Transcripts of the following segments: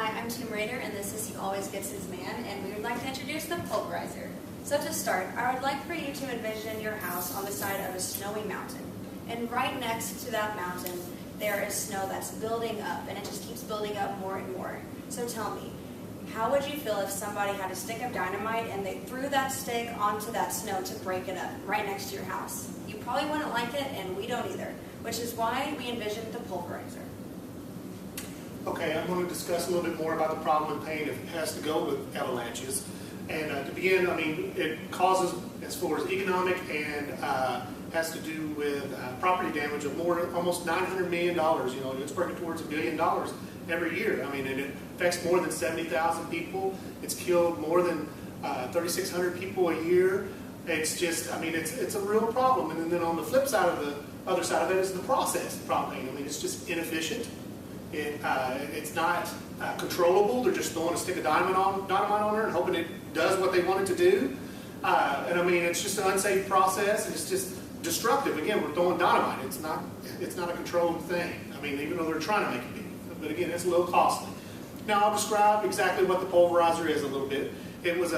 Hi, I'm Tim Rader, and this is He Always Gets His Man, and we would like to introduce the pulverizer. So to start, I would like for you to envision your house on the side of a snowy mountain. And right next to that mountain, there is snow that's building up, and it just keeps building up more and more. So tell me, how would you feel if somebody had a stick of dynamite and they threw that stick onto that snow to break it up right next to your house? You probably wouldn't like it, and we don't either, which is why we envisioned the pulverizer. Okay, I'm going to discuss a little bit more about the problem and pain if it has to go with avalanches. And to begin, I mean, it causes, as far as economic and has to do with property damage of almost $900 million. You know, it's working towards $1 billion every year. I mean, and it affects more than 70,000 people. It's killed more than 3,600 people a year. It's just, I mean, it's a real problem. And then on the flip side of the other side of it is the process problem. I mean, it's just inefficient. It's not controllable. They're just throwing a stick of dynamite on there and hoping it does what they want it to do. And I mean, it's just an unsafe process, and it's just destructive. Again, we're throwing dynamite. It's not a controlled thing. I mean, even though they're trying to make it be. But again, it's a little costly. Now, I'll describe exactly what the pulverizer is a little bit. It was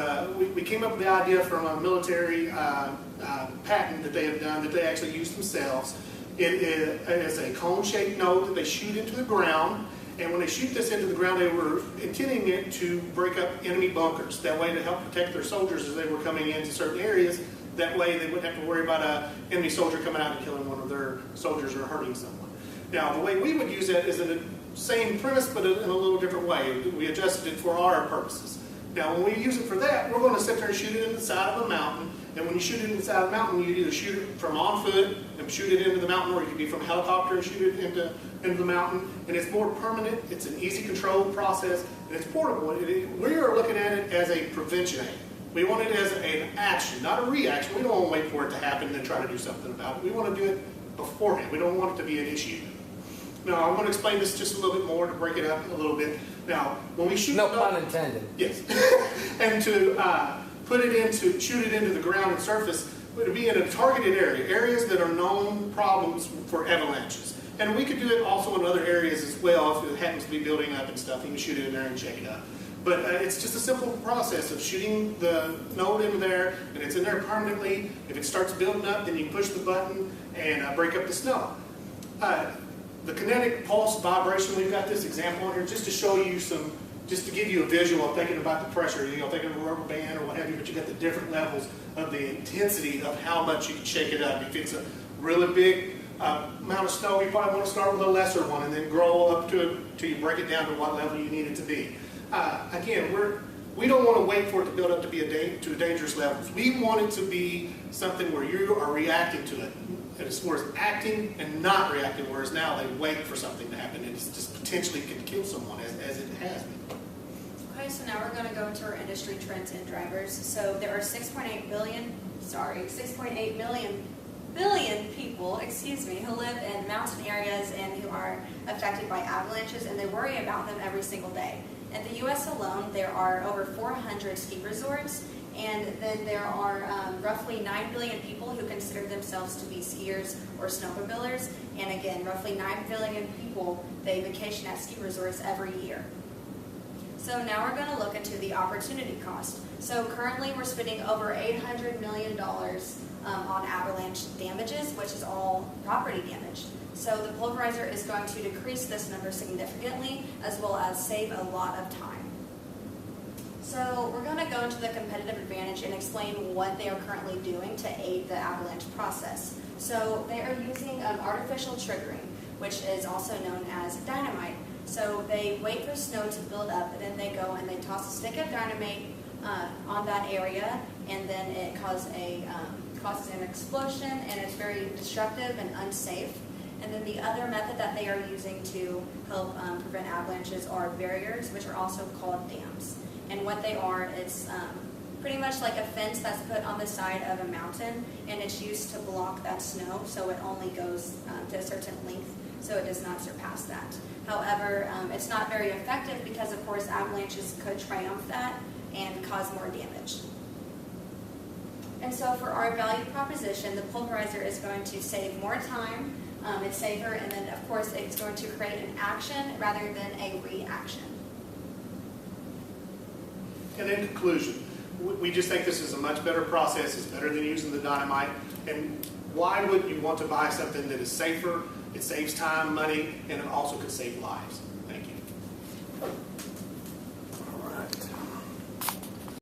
we came up with the idea from a military patent that they have done that they actually use themselves. It is a cone-shaped node that they shoot into the ground, and when they shoot this into the ground, they were intending it to break up enemy bunkers. That way, to help protect their soldiers as they were coming into certain areas. That way, they wouldn't have to worry about an enemy soldier coming out and killing one of their soldiers or hurting someone. Now, the way we would use that is in the same premise, but in a little different way. We adjusted it for our purposes. Now, when we use it for that, we're going to sit there and shoot it in the side of a mountain. And when you shoot it inside the mountain, you either shoot it from on foot and shoot it into the mountain, or you can be from a helicopter and shoot it into the mountain. And it's more permanent, it's an easy controlled process, and it's portable. We are looking at it as a prevention aid. We want it as an action, not a reaction. We don't want to wait for it to happen and then try to do something about it. We want to do it beforehand. We don't want it to be an issue. Now, I'm going to explain this just a little bit more to break it up a little bit. Now, when we shoot... No pun intended. Yes. And to shoot it into the ground and surface, it would be in a targeted area, areas that are known problems for avalanches. And we could do it also in other areas as well if it happens to be building up and stuff. You can shoot it in there and check it out. But it's just a simple process of shooting the node into there, and it's in there permanently. If it starts building up, then you push the button and break up the snow. The kinetic pulse vibration, we've got this example on here just to show you just to give you a visual of thinking about the pressure, thinking of a rubber band or what have you, but you got the different levels of the intensity of how much you can shake it up. If it's a really big amount of snow, you probably want to start with a lesser one and then grow up till you break it down to what level you need it to be. Again, we don't want to wait for it to build up to be to a dangerous level. We want it to be something where you are reacting to it. As far as acting and not reacting, whereas now they wait for something to happen and it just potentially can kill someone as it has been. Okay, so now we're going to go into our industry trends and drivers. So there are 6.8 billion people, who live in mountain areas and who are affected by avalanches, and they worry about them every single day. In the U.S. alone, there are over 400 ski resorts, and then there are roughly 9 billion people who consider themselves to be skiers or snowmobilers, and again, roughly 9 billion people, they vacation at ski resorts every year. So now we're going to look into the opportunity cost. So currently we're spending over $800 million on avalanche damages, which is all property damage. So the pulverizer is going to decrease this number significantly, as well as save a lot of time. So we're going to go into the competitive advantage and explain what they are currently doing to aid the avalanche process. So they are using artificial triggering, which is also known as dynamite. So they wait for snow to build up, and then they go and they toss a stick of dynamite on that area, and then it causes an explosion, and it's very destructive and unsafe. And then the other method that they are using to help prevent avalanches are barriers, which are also called dams. And what they are, it's pretty much like a fence that's put on the side of a mountain, and it's used to block that snow, so it only goes to a certain length, so it does not surpass that. However, it's not very effective because, of course, avalanches could triumph that and cause more damage. And so for our value proposition, the pulverizer is going to save more time, it's safer, and then, of course, it's going to create an action rather than a reaction. And in conclusion, we just think this is a much better process. It's better than using the dynamite. And why would you want to buy something that is safer? It saves time, money, and it also could save lives. Thank you.